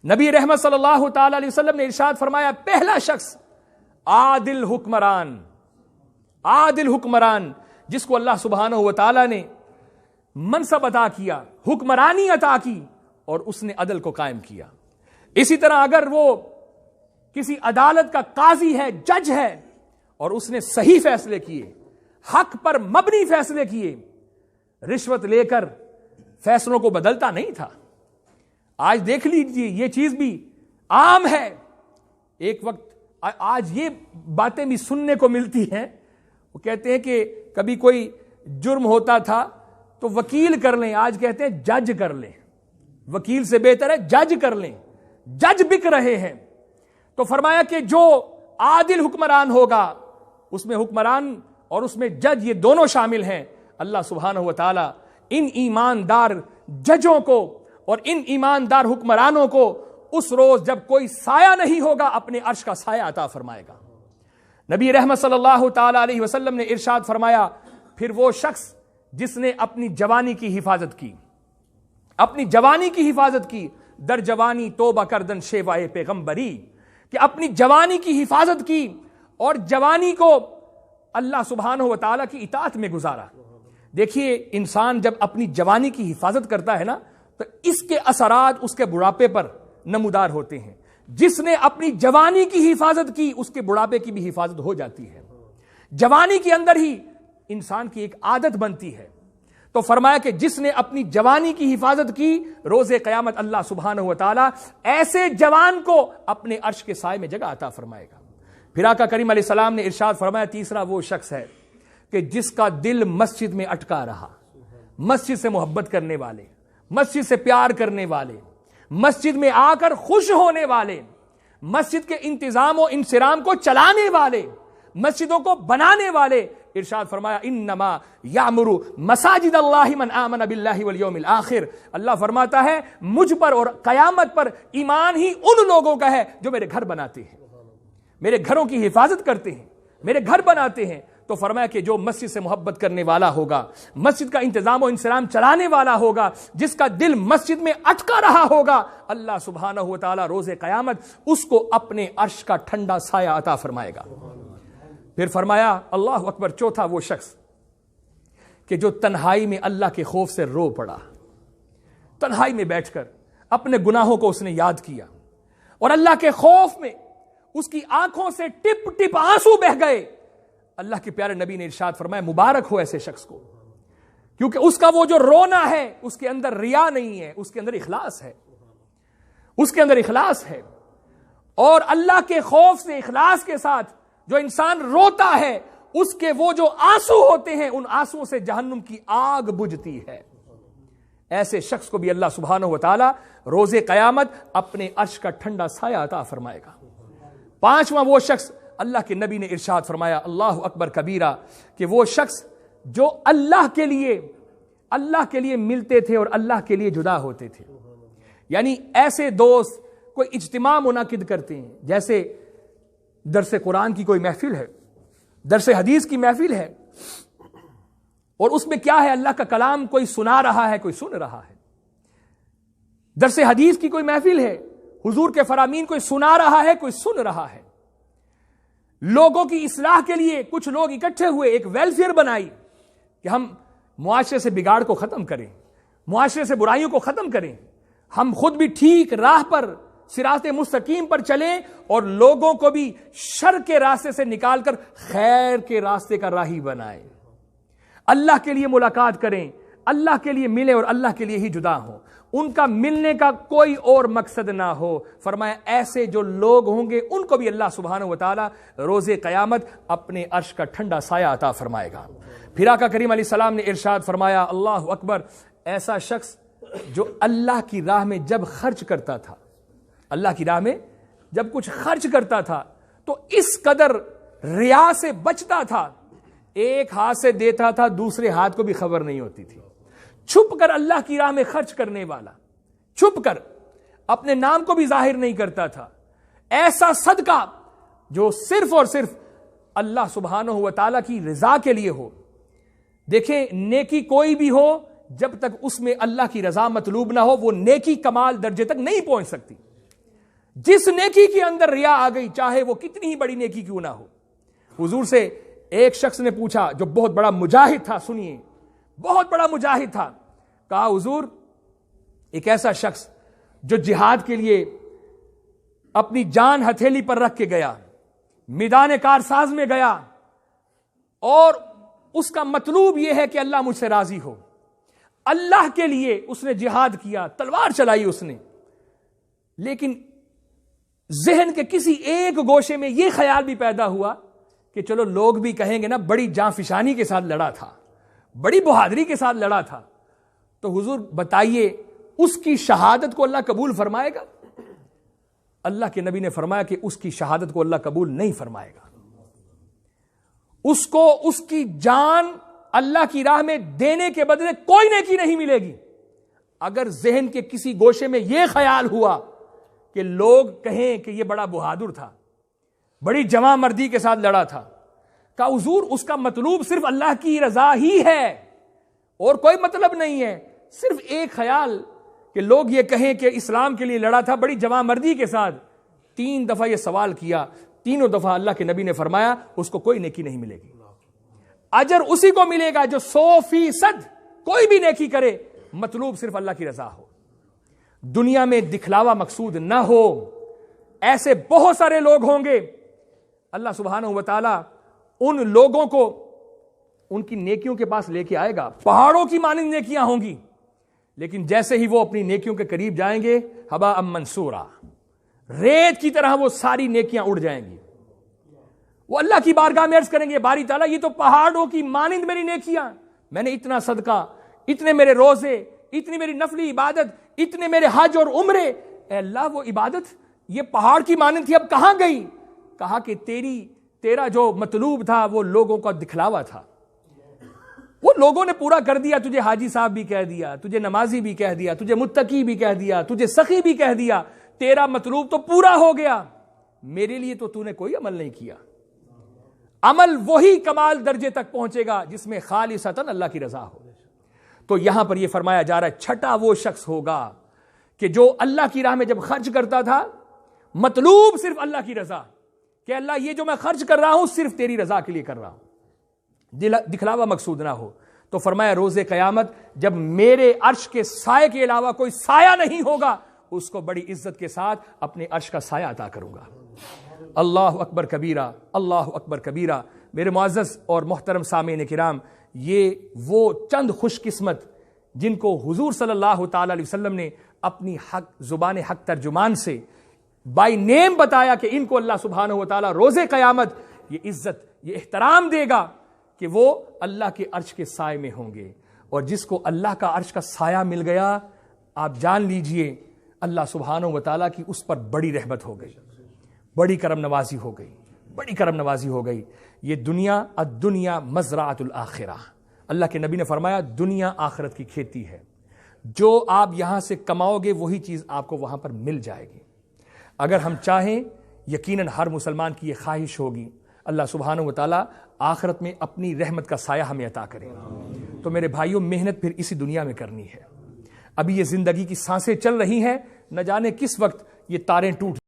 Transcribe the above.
نبی رحمت صلی اللہ تعالی علیہ وسلم نے ارشاد فرمایا پہلا شخص عادل حکمران جس کو اللہ سبحانہ و تعالی نے منصب عطا کیا، حکمرانی عطا کی اور اس نے عدل کو قائم کیا۔ اسی طرح اگر وہ کسی عدالت کا قاضی ہے، جج ہے، اور اس نے صحیح فیصلے کیے، حق پر مبنی فیصلے کیے، رشوت لے کر فیصلوں کو بدلتا نہیں تھا۔ آج دیکھ لیجیے یہ چیز بھی عام ہے۔ ایک وقت آج یہ باتیں بھی سننے کو ملتی ہیں، وہ کہتے ہیں کہ کبھی کوئی جرم ہوتا تھا تو وکیل کر لیں، آج کہتے ہیں جج کر لیں، وکیل سے بہتر ہے جج کر لیں، جج بک رہے ہیں۔ تو فرمایا کہ جو عادل حکمران ہوگا، اس میں حکمران اور اس میں جج یہ دونوں شامل ہیں، اللہ سبحانہ و تعالی ان ایماندار ججوں کو اور ان ایماندار حکمرانوں کو اس روز جب کوئی سایہ نہیں ہوگا اپنے عرش کا سایہ عطا فرمائے گا۔ نبی رحمت صلی اللہ تعالی علیہ وسلم نے ارشاد فرمایا پھر وہ شخص جس نے اپنی جوانی کی حفاظت کی، اپنی جوانی کی حفاظت کی، در جوانی توبہ کردن شیوائے پیغمبری، کہ اپنی جوانی کی حفاظت کی اور جوانی کو اللہ سبحانہ و تعالیٰ کی اطاعت میں گزارا۔ دیکھیے انسان جب اپنی جوانی کی حفاظت کرتا ہے نا تو اس کے اثرات اس کے بڑھاپے پر نمودار ہوتے ہیں۔ جس نے اپنی جوانی کی حفاظت کی اس کے بڑھاپے کی بھی حفاظت ہو جاتی ہے۔ جوانی کے اندر ہی انسان کی ایک عادت بنتی ہے۔ تو فرمایا کہ جس نے اپنی جوانی کی حفاظت کی، روز قیامت اللہ سبحانہ و تعالیٰ ایسے جوان کو اپنے عرش کے سائے میں جگہ عطا فرمائے گا۔ پھر آقا کریم علیہ السلام نے ارشاد فرمایا تیسرا وہ شخص ہے کہ جس کا دل مسجد میں اٹکا رہا، مسجد سے محبت کرنے والے، مسجد سے پیار کرنے والے، مسجد میں آ کر خوش ہونے والے، مسجد کے انتظام و انصرام کو چلانے والے، مسجدوں کو بنانے والے۔ ارشاد فرمایا انما یامر مساجد اللہ من آمن باللہ والیوم الآخر، اللہ فرماتا ہے مجھ پر اور قیامت پر ایمان ہی ان لوگوں کا ہے جو میرے گھر بناتے ہیں، میرے گھروں کی حفاظت کرتے ہیں، میرے گھر بناتے ہیں۔ تو فرمایا کہ جو مسجد سے محبت کرنے والا ہوگا، مسجد کا انتظام و انصرام چلانے والا ہوگا، جس کا دل مسجد میں اٹکا رہا ہوگا، اللہ سبحانہ و تعالی روز قیامت اس کو اپنے عرش کا ٹھنڈا سایہ عطا فرمائے گا۔ پھر فرمایا اللہ اکبر چوتھا وہ شخص کہ جو تنہائی میں اللہ کے خوف سے رو پڑا، تنہائی میں بیٹھ کر اپنے گناہوں کو اس نے یاد کیا اور اللہ کے خوف میں اس کی آنکھوں سے ٹپ ٹپ آنسو بہ گئے۔ اللہ کے پیارے نبی نے ارشاد فرمایا مبارک ہو ایسے شخص کو، کیونکہ اس کا وہ جو رونا ہے اس کے اندر ریا نہیں ہے، اس کے اندر اخلاص ہے، اس کے اندر اخلاص ہے۔ اور اللہ کے خوف سے اخلاص کے ساتھ جو انسان روتا ہے اس کے وہ جو آنسو ہوتے ہیں ان آنسوؤں سے جہنم کی آگ بجھتی ہے۔ ایسے شخص کو بھی اللہ سبحانہ و تعالی روز قیامت اپنے عرش کا ٹھنڈا سایہ عطا فرمائے گا۔ پانچواں وہ شخص اللہ کے نبی نے ارشاد فرمایا اللہ اکبر کبیرہ کہ وہ شخص جو اللہ کے لیے ملتے تھے اور اللہ کے لیے جدا ہوتے تھے۔ یعنی ایسے دوست کوئی اجتماع منعقد کرتے ہیں، جیسے درس قرآن کی کوئی محفل ہے، درس حدیث کی محفل ہے، اور اس میں کیا ہے اللہ کا کلام کوئی سنا رہا ہے، کوئی سن رہا ہے۔ درس حدیث کی کوئی محفل ہے، حضور کے فرامین کوئی سنا رہا ہے، کوئی سن رہا ہے۔ لوگوں کی اصلاح کے لیے کچھ لوگ اکٹھے ہوئے، ایک ویلفیئر بنائی کہ ہم معاشرے سے بگاڑ کو ختم کریں، معاشرے سے برائیوں کو ختم کریں، ہم خود بھی ٹھیک راہ پر صراط مستقیم پر چلیں اور لوگوں کو بھی شر کے راستے سے نکال کر خیر کے راستے کا راہی بنائیں، اللہ کے لیے ملاقات کریں، اللہ کے لیے ملیں اور اللہ کے لیے ہی جدا ہوں، ان کا ملنے کا کوئی اور مقصد نہ ہو۔ فرمایا ایسے جو لوگ ہوں گے ان کو بھی اللہ سبحانہ و تعالی روز قیامت اپنے عرش کا ٹھنڈا سایہ عطا فرمائے گا۔ پھر آقا کریم علیہ السلام نے ارشاد فرمایا اللہ اکبر ایسا شخص جو اللہ کی راہ میں جب خرچ کرتا تھا، اللہ کی راہ میں جب کچھ خرچ کرتا تھا تو اس قدر ریا سے بچتا تھا، ایک ہاتھ سے دیتا تھا دوسرے ہاتھ کو بھی خبر نہیں ہوتی تھی، چھپ کر اللہ کی راہ میں خرچ کرنے والا، چھپ کر اپنے نام کو بھی ظاہر نہیں کرتا تھا۔ ایسا صدقہ جو صرف اور صرف اللہ سبحانہ و تعالیٰ کی رضا کے لیے ہو۔ دیکھیں نیکی کوئی بھی ہو جب تک اس میں اللہ کی رضا مطلوب نہ ہو وہ نیکی کمال درجے تک نہیں پہنچ سکتی۔ جس نیکی کے اندر ریا آ گئی چاہے وہ کتنی ہی بڑی نیکی کیوں نہ ہو. حضور سے ایک شخص نے پوچھا جو بہت بڑا مجاہد تھا, سنیے بہت بڑا مجاہد تھا, کہا حضور ایک ایسا شخص جو جہاد کے لیے اپنی جان ہتھیلی پر رکھ کے گیا, میدان کارساز میں گیا, اور اس کا مطلوب یہ ہے کہ اللہ مجھ سے راضی ہو, اللہ کے لیے اس نے جہاد کیا, تلوار چلائی اس نے, لیکن ذہن کے کسی ایک گوشے میں یہ خیال بھی پیدا ہوا کہ چلو لوگ بھی کہیں گے نا بڑی جاں فشانی کے ساتھ لڑا تھا, بڑی بہادری کے ساتھ لڑا تھا, تو حضور بتائیے اس کی شہادت کو اللہ قبول فرمائے گا؟ اللہ کے نبی نے فرمایا کہ اس کی شہادت کو اللہ قبول نہیں فرمائے گا. اس کو اس کی جان اللہ کی راہ میں دینے کے بدلے کوئی نیکی نہیں ملے گی. اگر ذہن کے کسی گوشے میں یہ خیال ہوا کہ لوگ کہیں کہ یہ بڑا بہادر تھا, بڑی جواں مردی کے ساتھ لڑا تھا, کہ حضور اس کا مطلوب صرف اللہ کی رضا ہی ہے اور کوئی مطلب نہیں ہے, صرف ایک خیال کہ لوگ یہ کہیں کہ اسلام کے لیے لڑا تھا بڑی جواں مردی کے ساتھ. 3 دفعہ یہ سوال کیا, تینوں دفعہ اللہ کے نبی نے فرمایا اس کو کوئی نیکی نہیں ملے گی. اجر اسی کو ملے گا جو 100% کوئی بھی نیکی کرے, مطلوب صرف اللہ کی رضا ہو, دنیا میں دکھلاوا مقصود نہ ہو. ایسے بہت سارے لوگ ہوں گے, اللہ سبحانہ و تعالی ان لوگوں کو ان کی نیکیوں کے پاس لے کے آئے گا, پہاڑوں کی مانند نیکیاں ہوں گی, لیکن جیسے ہی وہ اپنی نیکیوں کے قریب جائیں گے ہباء منصورا, ریت کی طرح وہ ساری نیکیاں اڑ جائیں گی. وہ اللہ کی بارگاہ میں عرض کریں گے باری تعالیٰ یہ تو پہاڑوں کی مانند میری نیکیاں, میں نے اتنا صدقہ, اتنے میرے روزے, اتنی میری نفلی عبادت, اتنے میرے حج اور عمرے, اے اللہ وہ عبادت یہ پہاڑ کی مانند تھی اب کہاں گئی؟ کہا کہ تیرا جو مطلوب تھا وہ لوگوں کا دکھلاوا تھا, وہ لوگوں نے پورا کر دیا, تجھے حاجی صاحب بھی کہہ دیا, تجھے نمازی بھی کہہ دیا, تجھے متقی بھی کہہ دیا, تجھے سخی بھی کہہ دیا, تیرا مطلوب تو پورا ہو گیا, میرے لیے تو نے کوئی عمل نہیں کیا. عمل وہی کمال درجے تک پہنچے گا جس میں خالصتاً اللہ کی رضا ہو. تو یہاں پر یہ فرمایا جا رہا ہے چھٹا وہ شخص ہوگا کہ جو اللہ کی راہ میں جب خرچ کرتا تھا مطلوب صرف اللہ کی رضا, کہ اللہ یہ جو میں خرچ کر رہا ہوں صرف تیری رضا کے لیے کر رہا ہوں, دکھلاوا مقصود نہ ہو. تو فرمایا روز قیامت جب میرے عرش کے سائے کے علاوہ کوئی سایہ نہیں ہوگا اس کو بڑی عزت کے ساتھ اپنے عرش کا سایہ عطا کروں گا. اللہ اکبر کبیرہ, اللہ اکبر کبیرہ. میرے معزز اور محترم سامعین کرام, یہ وہ چند خوش قسمت جن کو حضور صلی اللہ تعالی علیہ وسلم نے اپنی حق زبان حق ترجمان سے بائی نیم بتایا کہ ان کو اللہ سبحانہ و تعالی روز قیامت یہ عزت یہ احترام دے گا کہ وہ اللہ کے عرش کے سائے میں ہوں گے. اور جس کو اللہ کا عرش کا سایہ مل گیا آپ جان لیجئے اللہ سبحانہ و تعالیٰ کی اس پر بڑی رحمت ہو گئی, بڑی کرم نوازی ہو گئی, بڑی کرم نوازی ہو گئی. یہ دنیا الدنیا مزرعۃ الآخرہ, اللہ کے نبی نے فرمایا دنیا آخرت کی کھیتی ہے, جو آپ یہاں سے کماؤ گے وہی چیز آپ کو وہاں پر مل جائے گی. اگر ہم چاہیں یقیناً ہر مسلمان کی یہ خواہش ہوگی اللہ سبحانہ و تعالیٰ آخرت میں اپنی رحمت کا سایہ ہمیں عطا کرے. تو میرے بھائیوں محنت پھر اسی دنیا میں کرنی ہے. ابھی یہ زندگی کی سانسیں چل رہی ہیں, نہ جانے کس وقت یہ تاریں ٹوٹ